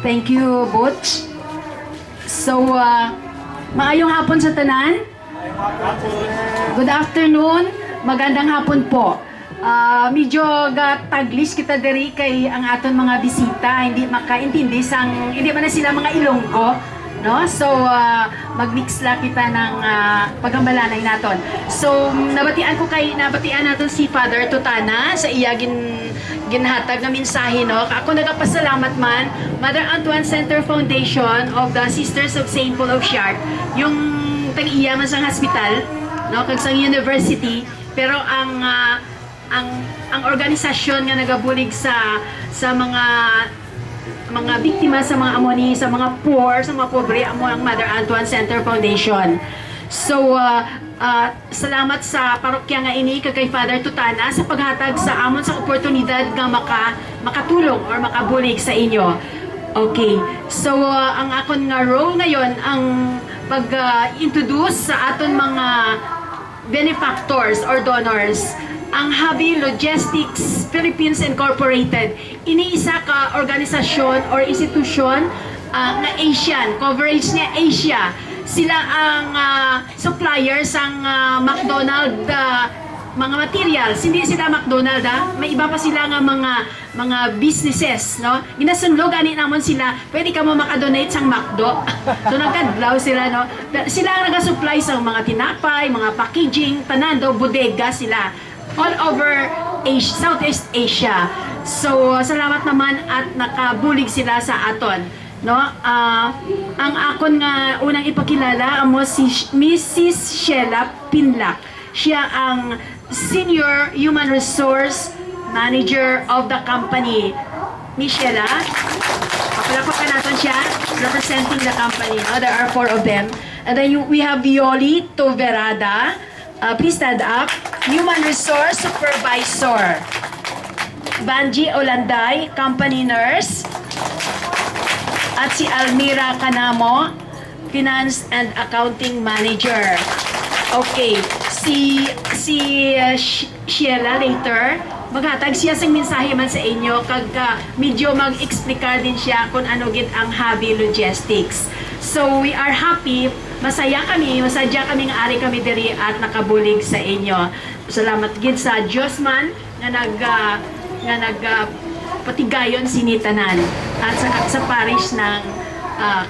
Thank you, Butch. So, maayong hapon sa tanan. Good afternoon. Magandang hapon po. Medyo taglis kita diri kay ang aton mga bisita hindi makaintindi sang hindi man na sila mga Ilonggo, no? So magmix la kita ng pagambalanay naton. So nabatian naton si Father Tutana sa iya ginhatag na mensahe, no? Ako nagapasalamat man Mother Antoine Center Foundation of the Sisters of St. Paul of Siarc, yung tag-iya man sang hospital, no, kag sang university, pero ang organisasyon nga nagabulig sa mga biktima sa mga amoni, sa mga poor, sa mga pobre, amo ang Mother Antoine Center Foundation. So salamat sa parokya nga ini kay Father Tutana sa paghatag sa amon sa oportunidad nga makatulong or makabulig sa inyo. Okay. So ang akon nga role ngayon ang pag-introduce sa aton mga benefactors or donors. Ang Habi Logistics Philippines Incorporated, iniisa ka organisasyon or institusyon na Asian, coverage niya Asia. Sila ang suppliers ng McDonald's mga materials. Hindi sila McDonald's, may iba pa sila nga mga businesses, no? Ginasunlog ani namon sila, pwede ka mo makadonate sang McDo. So nagkadlaw sila, no? Sila ang nagasupply sa mga tinapay, mga packaging, tanan do bodega sila all over Asia, Southeast Asia. So salamat naman at nakabulig sila sa aton, no? Ang akon nga unang ipakilala amo si Mrs. Sheila Pinlac. Siya ang Senior Human Resource Manager of the company. Miss Sheila, papalapakan natin siya representing the company, no? There are 4 of them. And then we have Yoli Toverada. Please stand up. Human Resource Supervisor. Banji Olanday, Company Nurse. At si Almira Canamo, Finance and Accounting Manager. Okay, si Sheila later, maghatag siya sang mensahe man sa inyo kag medyo mag-explicar din siya kung ano gid ang Habi Logistics. So we are happy, masadya kami nga ari kami diri at nakabulig sa inyo. Salamat gid sa Dios man nga patigayon sinitanan at sa parish ng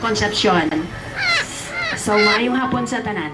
Concepcion. So maayong hapon sa tanan.